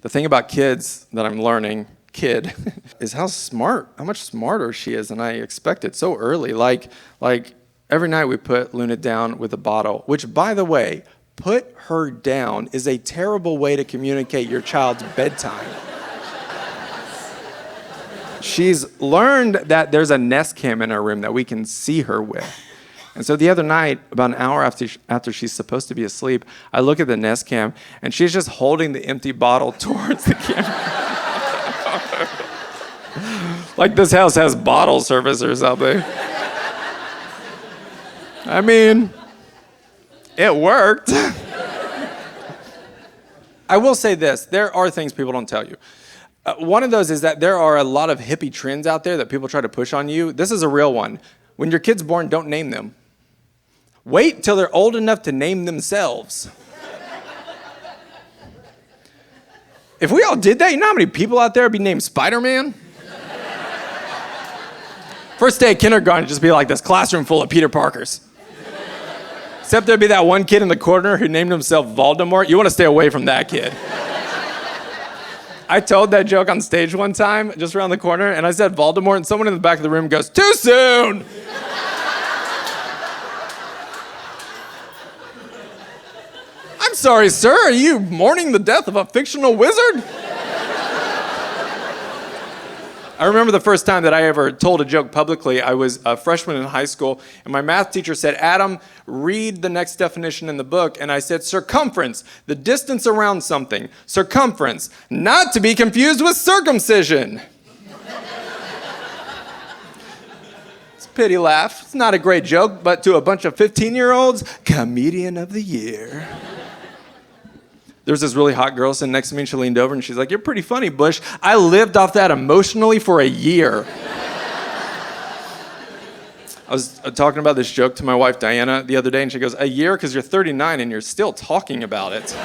The thing about kids that I'm learning, is how much smarter she is than I expected so early. Like every night we put Luna down with a bottle, which, by the way, put her down is a terrible way to communicate your child's bedtime. She's learned that there's a Nest Cam in her room that we can see her with. And so the other night, about an hour after she's supposed to be asleep, I look at the Nest Cam, and she's just holding the empty bottle towards the camera. Like this house has bottle service or something. I mean, it worked. I will say this, there are things people don't tell you. One of those is that there are a lot of hippie trends out there that people try to push on you. This is a real one. When your kid's born, don't name them. Wait till they're old enough to name themselves. If we all did that, you know how many people out there would be named Spider-Man? First day of kindergarten, just be like this classroom full of Peter Parkers. Except there'd be that one kid in the corner who named himself Voldemort. You want to stay away from that kid. I told that joke on stage one time, just around the corner, and I said Voldemort, and someone in the back of the room goes, "Too soon!" I'm sorry, sir, are you mourning the death of a fictional wizard? I remember the first time that I ever told a joke publicly. I was a freshman in high school, and my math teacher said, "Adam, read the next definition in the book." And I said, "Circumference, the distance around something. Circumference, not to be confused with circumcision." It's a pity laugh. It's not a great joke, but to a bunch of 15-year-olds, comedian of the year. There was this really hot girl sitting next to me, and she leaned over, and she's like, "You're pretty funny, Bush." I lived off that emotionally for a year. I was talking about this joke to my wife, Diana, the other day, and she goes, "A year? Because you're 39 and you're still talking about it."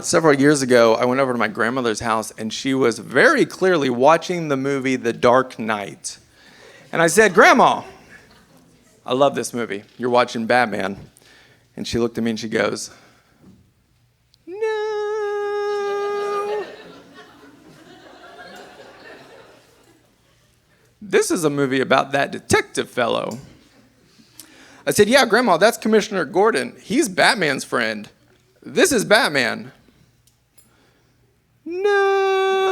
Several years ago, I went over to my grandmother's house, and she was very clearly watching the movie The Dark Knight. And I said, "Grandma, I love this movie. You're watching Batman." And she looked at me and she goes, "No. This is a movie about that detective fellow." I said, "Yeah, Grandma, that's Commissioner Gordon. He's Batman's friend. This is Batman." "No.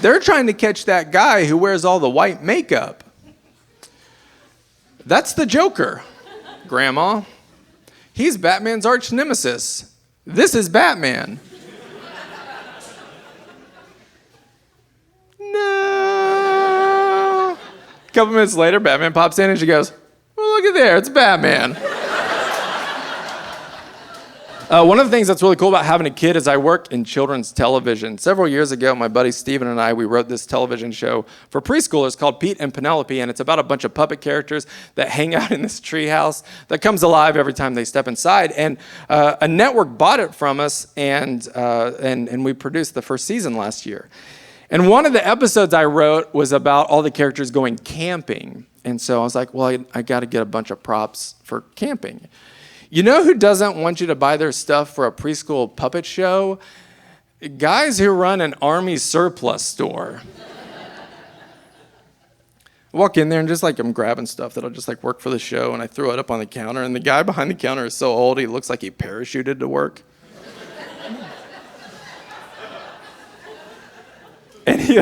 They're trying to catch that guy who wears all the white makeup. That's the Joker, Grandma. He's Batman's arch nemesis. This is Batman." "No." A couple minutes later, Batman pops in and she goes, "Well, look at there, it's Batman." One of the things that's really cool about having a kid is I work in children's television. Several years ago, my buddy Steven and I, we wrote this television show for preschoolers called Pete and Penelope, and it's about a bunch of puppet characters that hang out in this treehouse that comes alive every time they step inside. And a network bought it from us, and we produced the first season last year. And one of the episodes I wrote was about all the characters going camping. And so I was like, well, I got to get a bunch of props for camping. You know who doesn't want you to buy their stuff for a preschool puppet show? Guys who run an army surplus store. I walk in there and just like I'm grabbing stuff that'll just like work for the show, and I throw it up on the counter, and the guy behind the counter is so old he looks like he parachuted to work. And he...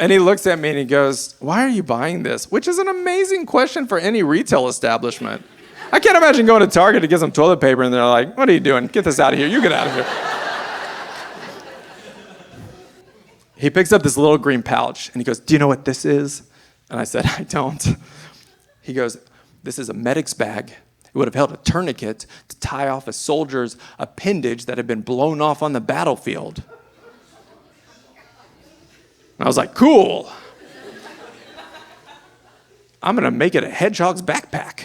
And he looks at me and he goes, "Why are you buying this?" Which is an amazing question for any retail establishment. I can't imagine going to Target to get some toilet paper and they're like, "What are you doing? Get this out of here. You get out of here." He picks up this little green pouch and he goes, "Do you know what this is?" And I said, "I don't." He goes, "This is a medic's bag. It would have held a tourniquet to tie off a soldier's appendage that had been blown off on the battlefield." And I was like, "Cool. I'm going to make it a hedgehog's backpack."